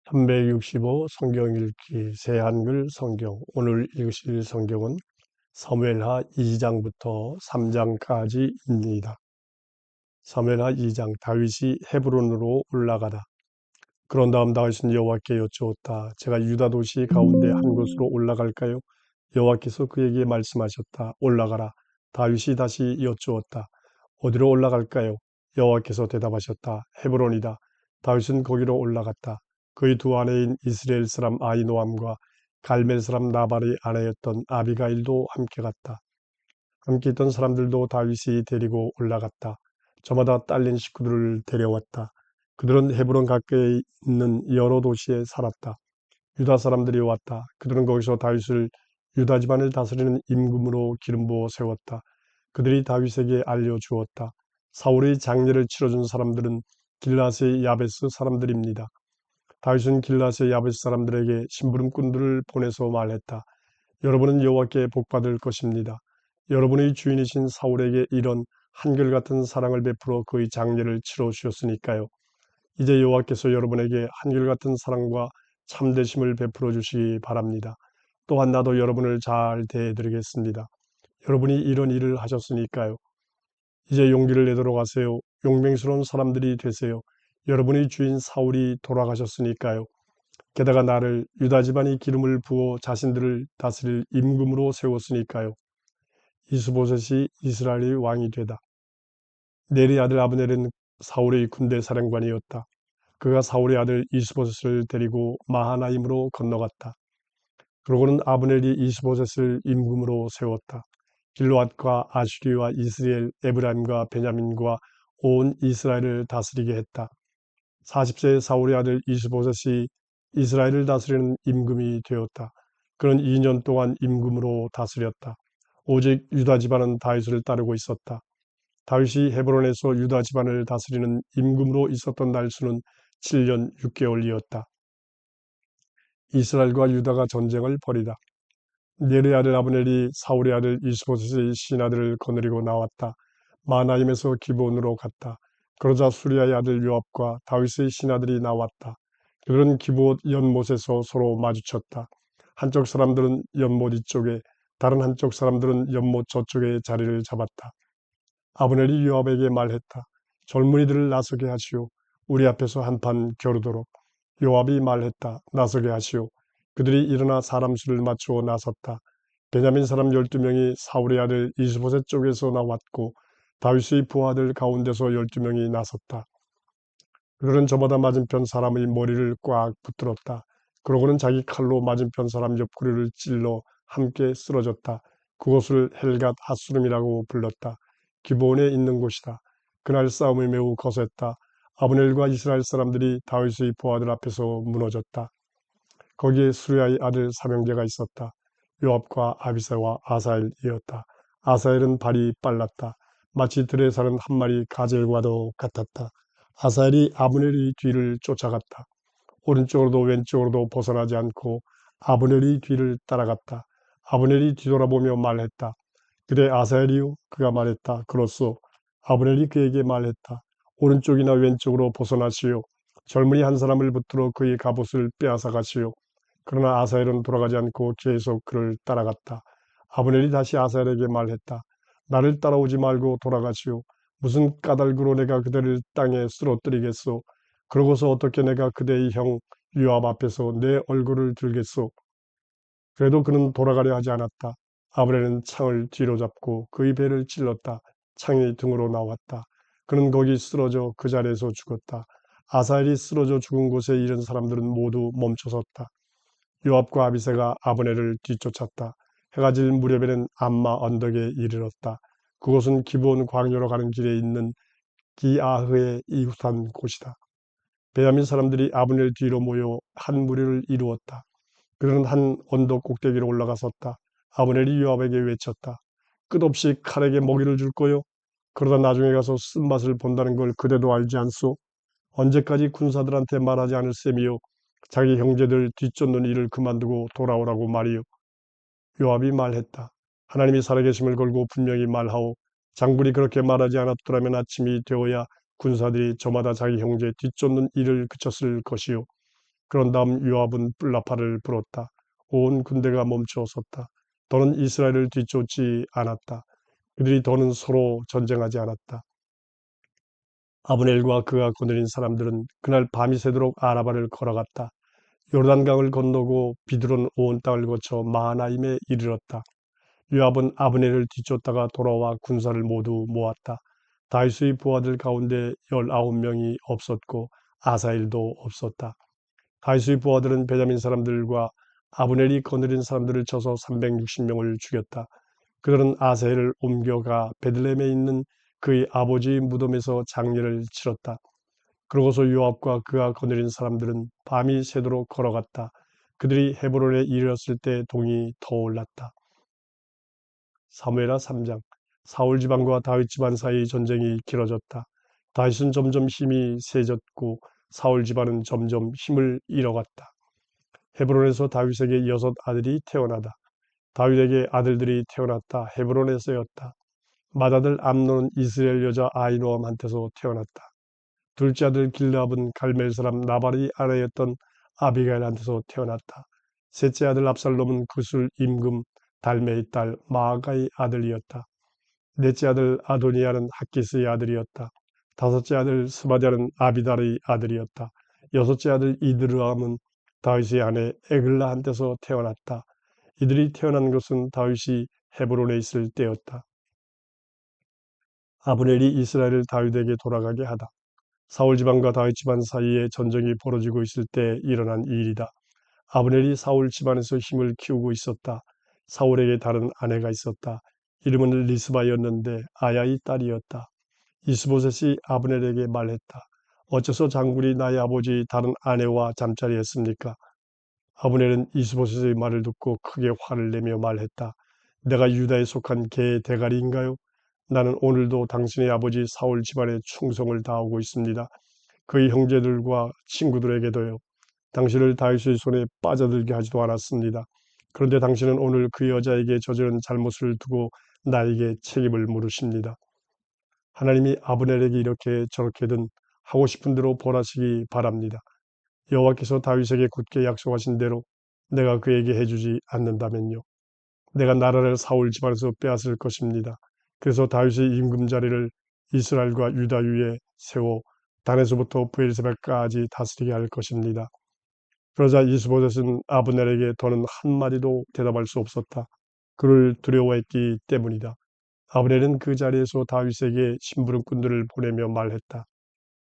365 성경 읽기 새한글 성경. 오늘 읽으실 성경은 사무엘하 2장부터 3장까지입니다. 사무엘하 2장. 다윗이 헤브론으로 올라가다. 그런 다음 다윗은 여호와께 여쭈었다. 제가 유다 도시 가운데 한 곳으로 올라갈까요? 여호와께서 그에게 말씀하셨다. 올라가라. 다윗이 다시 여쭈었다. 어디로 올라갈까요? 여호와께서 대답하셨다. 헤브론이다. 다윗은 거기로 올라갔다. 그의 두 아내인 이스라엘 사람 아히노암과 갈멜 사람 나발의 아내였던 아비가일도 함께 갔다. 함께 있던 사람들도 다윗이 데리고 올라갔다. 저마다 딸린 식구들을 데려왔다. 그들은 헤브론 가까이 있는 여러 도시에 살았다. 유다 사람들이 왔다. 그들은 거기서 다윗을 유다 집안을 다스리는 임금으로 기름 부어 세웠다. 그들이 다윗에게 알려주었다. 사울의 장례를 치러준 사람들은 길라스의 야베스 사람들입니다. 다윗은 길라스의 야베스 사람들에게 심부름꾼들을 보내서 말했다. 여러분은 여호와께 복받을 것입니다. 여러분의 주인이신 사울에게 이런 한결같은 사랑을 베풀어 그의 장례를 치러 주셨으니까요. 이제 여호와께서 여러분에게 한결같은 사랑과 참되심을 베풀어 주시기 바랍니다. 또한 나도 여러분을 잘 대해드리겠습니다. 여러분이 이런 일을 하셨으니까요. 이제 용기를 내도록 하세요. 용맹스러운 사람들이 되세요. 여러분의 주인 사울이 돌아가셨으니까요. 게다가 나를 유다 집안이 기름을 부어 자신들을 다스릴 임금으로 세웠으니까요. 이스보셋이 이스라엘의 왕이 되다. 넬의 아들 아브넬은 사울의 군대 사령관이었다. 그가 사울의 아들 이스보셋을 데리고 마하나임으로 건너갔다. 그러고는 아브넬이 이스보셋을 임금으로 세웠다. 길르앗과 아슈리와 이스라엘, 에브라임과 베냐민과 온 이스라엘을 다스리게 했다. 40세의 사울의 아들 이스보셋이 이스라엘을 다스리는 임금이 되었다. 그는 2년 동안 임금으로 다스렸다. 오직 유다 집안은 다윗을 따르고 있었다. 다윗이 헤브론에서 유다 집안을 다스리는 임금으로 있었던 날수는 7년 6개월이었다. 이스라엘과 유다가 전쟁을 벌이다. 넬의 아들 아브넬이 사울의 아들 이스보셋의 신하들을 거느리고 나왔다. 마나임에서 기브온으로 갔다. 그러자 수리아의 아들 요압과 다윗의 신하들이 나왔다. 그들은 기브온 연못에서 서로 마주쳤다. 한쪽 사람들은 연못 이쪽에, 다른 한쪽 사람들은 연못 저쪽에 자리를 잡았다. 아브넬이 요압에게 말했다. 젊은이들을 나서게 하시오. 우리 앞에서 한판 겨루도록. 요압이 말했다. 나서게 하시오. 그들이 일어나 사람 수를 맞추어 나섰다. 베냐민 사람 12명이 사울의 아들 이스보셋 쪽에서 나왔고 다윗의 부하들 가운데서 12명이 나섰다. 그들은 저마다 맞은편 사람의 머리를 꽉 붙들었다. 그러고는 자기 칼로 맞은편 사람 옆구리를 찔러 함께 쓰러졌다. 그곳을 헬갓 핫수름이라고 불렀다. 기브온에 있는 곳이다. 그날 싸움이 매우 거셌다. 아브넬과 이스라엘 사람들이 다윗의 부하들 앞에서 무너졌다. 거기에 수리아의 아들 사명제가 있었다. 요압과 아비새와 아사엘이었다. 아사엘은 발이 빨랐다. 마치 들에 사는 한 마리 가젤과도 같았다. 아사엘이 아브넬의 뒤를 쫓아갔다. 오른쪽으로도 왼쪽으로도 벗어나지 않고 아브넬의 뒤를 따라갔다. 아브넬이 뒤돌아보며 말했다. 그래 아사엘이요? 그가 말했다. 그렇소. 아브넬이 그에게 말했다. 오른쪽이나 왼쪽으로 벗어나시오. 젊은이 한 사람을 붙들어 그의 갑옷을 빼앗아 가시오. 그러나 아사엘은 돌아가지 않고 계속 그를 따라갔다. 아브넬이 다시 아사엘에게 말했다. 나를 따라오지 말고 돌아가시오. 무슨 까닭으로 내가 그대를 땅에 쓰러뜨리겠소. 그러고서 어떻게 내가 그대의 형 요압 앞에서 내 얼굴을 들겠소. 그래도 그는 돌아가려 하지 않았다. 아브넬은 창을 뒤로 잡고 그의 배를 찔렀다. 창이 등으로 나왔다. 그는 거기 쓰러져 그 자리에서 죽었다. 아사엘이 쓰러져 죽은 곳에 이른 사람들은 모두 멈춰섰다. 요압과 아비새가 아브넬을 뒤쫓았다. 해가 질 무렵에는 암마 언덕에 이르렀다. 그곳은 기브온 광야로 가는 길에 있는 기아흐의 이웃한 곳이다. 베냐민 사람들이 아브넬 뒤로 모여 한 무리를 이루었다. 그들은 한 언덕 꼭대기로 올라가섰다. 아브넬이 요압에게 외쳤다. 끝없이 칼에게 먹이를 줄 거요? 그러다 나중에 가서 쓴맛을 본다는 걸 그대도 알지 않소? 언제까지 군사들한테 말하지 않을 셈이요? 자기 형제들 뒤쫓는 일을 그만두고 돌아오라고 말이요. 요압이 말했다. 하나님이 살아계심을 걸고 분명히 말하오. 장군이 그렇게 말하지 않았더라면 아침이 되어야 군사들이 저마다 자기 형제 뒤쫓는 일을 그쳤을 것이요. 그런 다음 요압은 뿔나팔을 불었다. 온 군대가 멈추어 섰다. 더는 이스라엘을 뒤쫓지 않았다. 그들이 더는 서로 전쟁하지 않았다. 아브넬과 그가 거느린 사람들은 그날 밤이 새도록 아라바를 걸어갔다. 요르단강을 건너고 비두른 온 땅을 거쳐 마하나임에 이르렀다. 요압은 아브넬을 뒤쫓다가 돌아와 군사를 모두 모았다. 다윗의 부하들 가운데 19명이 없었고 아사엘도 없었다. 다윗의 부하들은 베냐민 사람들과 아브넬이 거느린 사람들을 쳐서 360명을 죽였다. 그들은 아사엘을 옮겨가 베들레헴에 있는 그의 아버지의 무덤에서 장례를 치렀다. 그러고서 요압과 그가 거느린 사람들은 밤이 새도록 걸어갔다. 그들이 헤브론에 이르렀을 때 동이 터올랐다. 사무엘하 3장. 사울 지방과 다윗 집안 사이 전쟁이 길어졌다. 다윗은 점점 힘이 세졌고 사울 집안은 점점 힘을 잃어갔다. 헤브론에서 다윗에게 6 아들이 태어나다. 다윗에게 아들들이 태어났다. 헤브론에서였다. 맏아들 암논은 이스라엘 여자 아히노암한테서 태어났다. 둘째 아들 길르압은 갈멜 사람 나발의 아내였던 아비가일한테서 태어났다. 셋째 아들 압살롬은 그술 임금 달메의 딸 마아가의 아들이었다. 넷째 아들 아도니아는 학기스의 아들이었다. 다섯째 아들 스바디아는 아비달의 아들이었다. 여섯째 아들 이드르암은 다윗의 아내 에글라한테서 태어났다. 이들이 태어난 것은 다윗이 헤브론에 있을 때였다. 아브넬이 이스라엘을 다윗에게 돌아가게 하다. 사울 집안과 다윗 집안 사이에 전쟁이 벌어지고 있을 때 일어난 일이다. 아브넬이 사울 집안에서 힘을 키우고 있었다. 사울에게 다른 아내가 있었다. 이름은 리스바였는데 아야의 딸이었다. 이스보셋이 아브넬에게 말했다. 어째서 장군이 나의 아버지 다른 아내와 잠자리 했습니까? 아브넬은 이스보셋의 말을 듣고 크게 화를 내며 말했다. 내가 유다에 속한 개의 대가리인가요? 나는 오늘도 당신의 아버지 사울 집안에 충성을 다하고 있습니다. 그의 형제들과 친구들에게도요. 당신을 다윗의 손에 빠져들게 하지도 않았습니다. 그런데 당신은 오늘 그 여자에게 저지른 잘못을 두고 나에게 책임을 물으십니다. 하나님이 아브넬에게 이렇게 저렇게든 하고 싶은 대로 벌하시기 바랍니다. 여호와께서 다윗에게 굳게 약속하신 대로 내가 그에게 해주지 않는다면요. 내가 나라를 사울 집안에서 빼앗을 것입니다. 그래서 다윗의 임금 자리를 이스라엘과 유다 위에 세워 단에서부터 브엘세바까지 다스리게 할 것입니다. 그러자 이스보셋은 아브넬에게 더는 한마디도 대답할 수 없었다. 그를 두려워했기 때문이다. 아브넬은 그 자리에서 다윗에게 심부름꾼들을 보내며 말했다.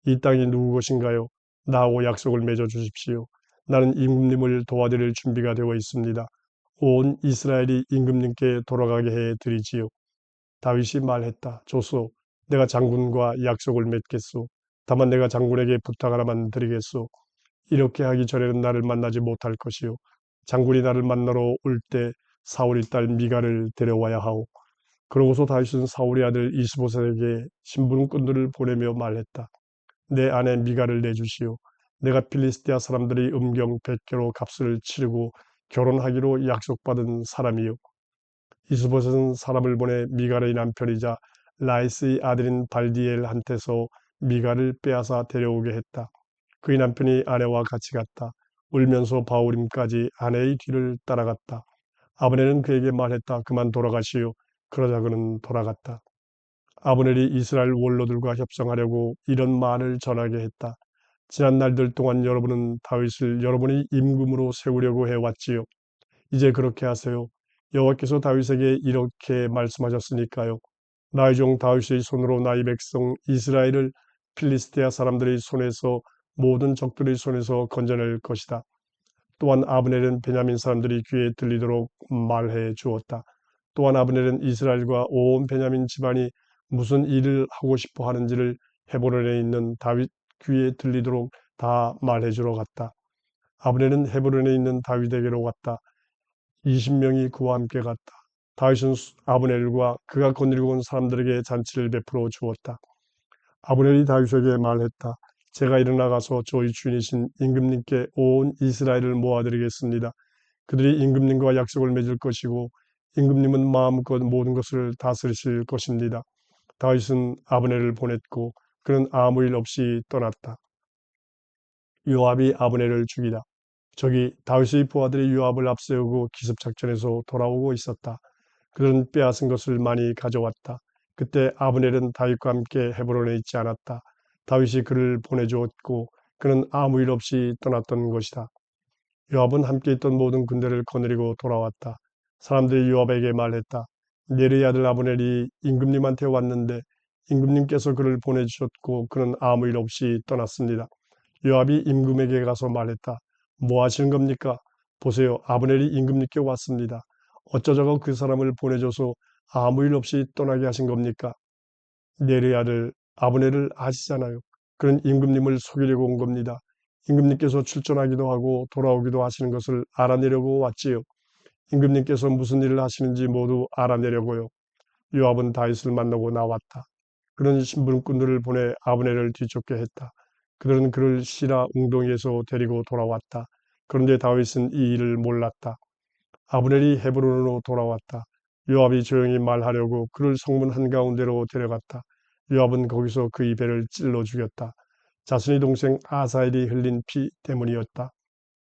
이 땅이 누구 것인가요? 나하고 약속을 맺어 주십시오. 나는 임금님을 도와드릴 준비가 되어 있습니다. 온 이스라엘이 임금님께 돌아가게 해 드리지요. 다윗이 말했다. 좋소. 내가 장군과 약속을 맺겠소. 다만 내가 장군에게 부탁 하나만 드리겠소. 이렇게 하기 전에는 나를 만나지 못할 것이요. 장군이 나를 만나러 올 때 사울의 딸 미가를 데려와야 하오. 그러고서 다윗은 사울의 아들 이스보셋에게 심부름꾼들을 보내며 말했다. 내 아내 미가를 내주시오. 내가 필리스티아 사람들의 음경 100개로 값을 치르고 결혼하기로 약속받은 사람이요. 이스보셋은 사람을 보내 미갈의 남편이자 라이스의 아들인 발디엘한테서 미갈을 빼앗아 데려오게 했다. 그의 남편이 아내와 같이 갔다. 울면서 바울임까지 아내의 뒤를 따라갔다. 아브넬은 그에게 말했다. 그만 돌아가시오. 그러자 그는 돌아갔다. 아브넬이 이스라엘 원로들과 협상하려고 이런 말을 전하게 했다. 지난 날들 동안 여러분은 다윗을 여러분의 임금으로 세우려고 해왔지요. 이제 그렇게 하세요. 여호와께서 다윗에게 이렇게 말씀하셨으니까요. 나의 종 다윗의 손으로 나의 백성 이스라엘을 필리스티아 사람들의 손에서 모든 적들의 손에서 건져낼 것이다. 또한 아브넬은 베냐민 사람들이 귀에 들리도록 말해 주었다. 또한 아브넬은 이스라엘과 온 베냐민 집안이 무슨 일을 하고 싶어 하는지를 헤브론에 있는 다윗 귀에 들리도록 다 말해 주러 갔다. 아브넬은 헤브론에 있는 다윗에게로 갔다. 20명이 그와 함께 갔다. 다윗은 아브넬과 그가 거느리고 온 사람들에게 잔치를 베풀어 주었다. 아브넬이 다윗에게 말했다. 제가 일어나가서 저희 주인이신 임금님께 온 이스라엘을 모아드리겠습니다. 그들이 임금님과 약속을 맺을 것이고 임금님은 마음껏 모든 것을 다스리실 것입니다. 다윗은 아브넬을 보냈고 그는 아무 일 없이 떠났다. 요압이 아브넬을 죽이다. 저기 다윗의 부하들이 요압을 앞세우고 기습작전에서 돌아오고 있었다. 그들은 빼앗은 것을 많이 가져왔다. 그때 아브넬은 다윗과 함께 헤브론에 있지 않았다. 다윗이 그를 보내주었고 그는 아무 일 없이 떠났던 것이다. 요압은 함께 있던 모든 군대를 거느리고 돌아왔다. 사람들이 요압에게 말했다. 네르의 아들 아브넬이 임금님한테 왔는데 임금님께서 그를 보내주셨고 그는 아무 일 없이 떠났습니다. 요압이 임금에게 가서 말했다. 뭐 하시는 겁니까? 보세요. 아브넬이 임금님께 왔습니다. 어쩌자고 그 사람을 보내줘서 아무 일 없이 떠나게 하신 겁니까? 네르의 아들 아브넬을 아시잖아요. 그는 임금님을 속이려고 온 겁니다. 임금님께서 출전하기도 하고 돌아오기도 하시는 것을 알아내려고 왔지요. 임금님께서 무슨 일을 하시는지 모두 알아내려고요. 요압은 다윗을 만나고 나왔다. 그런 신분꾼들을 보내 아브넬을 뒤쫓게 했다. 그들은 그를 시라 웅덩이에서 데리고 돌아왔다. 그런데 다윗은 이 일을 몰랐다. 아브넬이 헤브론으로 돌아왔다. 요압이 조용히 말하려고 그를 성문 한가운데로 데려갔다. 요압은 거기서 그의 배를 찔러 죽였다. 자신의 동생 아사엘이 흘린 피 때문이었다.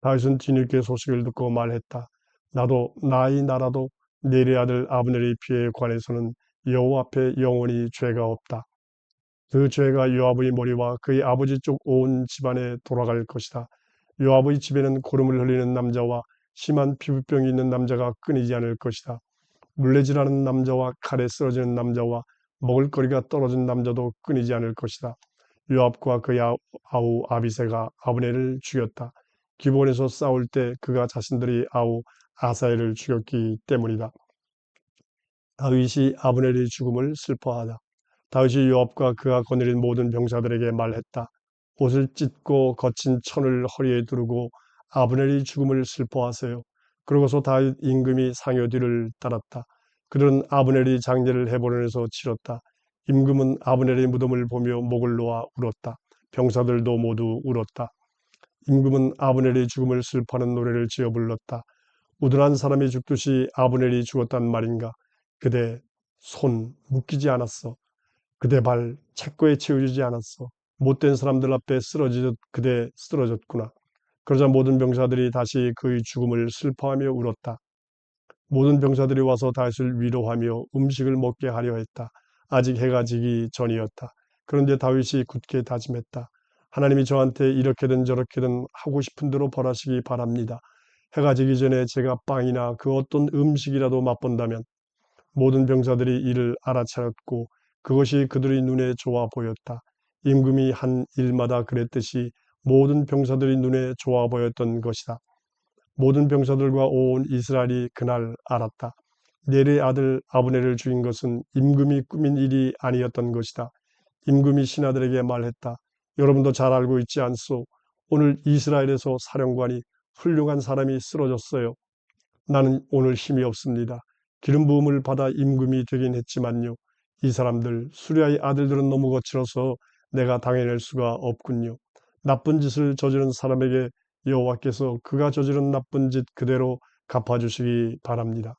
다윗은 뒤늦게 소식을 듣고 말했다. 나도 나의 나라도 네리의 아들 아브넬의 피에 관해서는 여호와 앞에 영원히 죄가 없다. 그 죄가 요압의 머리와 그의 아버지 쪽 온 집안에 돌아갈 것이다. 요압의 집에는 고름을 흘리는 남자와 심한 피부병이 있는 남자가 끊이지 않을 것이다. 물레질하는 남자와 칼에 쓰러지는 남자와 먹을거리가 떨어진 남자도 끊이지 않을 것이다. 요압과 그의 아우 아비새가 아브넬을 죽였다. 기본에서 싸울 때 그가 자신들이 아우 아사엘을 죽였기 때문이다. 다윗이 아브넬의 죽음을 슬퍼하다. 다윗이 요압과 그가 거느린 모든 병사들에게 말했다. 옷을 찢고 거친 천을 허리에 두르고 아브넬의 죽음을 슬퍼하세요. 그러고서 다윗 임금이 상여 뒤를 따랐다. 그들은 아브넬이 장례를 헤브론에서 치렀다. 임금은 아브넬의 무덤을 보며 목을 놓아 울었다. 병사들도 모두 울었다. 임금은 아브넬의 죽음을 슬퍼하는 노래를 지어 불렀다. 우둔한 사람이 죽듯이 아브넬이 죽었단 말인가. 그대 손 묶이지 않았어. 그대 발 책고에 채워지지 않았어. 못된 사람들 앞에 쓰러지듯 그대 쓰러졌구나. 그러자 모든 병사들이 다시 그의 죽음을 슬퍼하며 울었다. 모든 병사들이 와서 다윗을 위로하며 음식을 먹게 하려 했다. 아직 해가 지기 전이었다. 그런데 다윗이 굳게 다짐했다. 하나님이 저한테 이렇게든 저렇게든 하고 싶은 대로 벌하시기 바랍니다. 해가 지기 전에 제가 빵이나 그 어떤 음식이라도 맛본다면 모든 병사들이 이를 알아차렸고 그것이 그들의 눈에 좋아 보였다. 임금이 한 일마다 그랬듯이 모든 병사들의 눈에 좋아 보였던 것이다. 모든 병사들과 온 이스라엘이 그날 알았다. 넬의 아들 아브넬을 죽인 것은 임금이 꾸민 일이 아니었던 것이다. 임금이 신하들에게 말했다. 여러분도 잘 알고 있지 않소? 오늘 이스라엘에서 사령관이 훌륭한 사람이 쓰러졌어요. 나는 오늘 힘이 없습니다. 기름 부음을 받아 임금이 되긴 했지만요. 이 사람들 수리아의 아들들은 너무 거칠어서 내가 당해낼 수가 없군요. 나쁜 짓을 저지른 사람에게 여호와께서 그가 저지른 나쁜 짓 그대로 갚아주시기 바랍니다.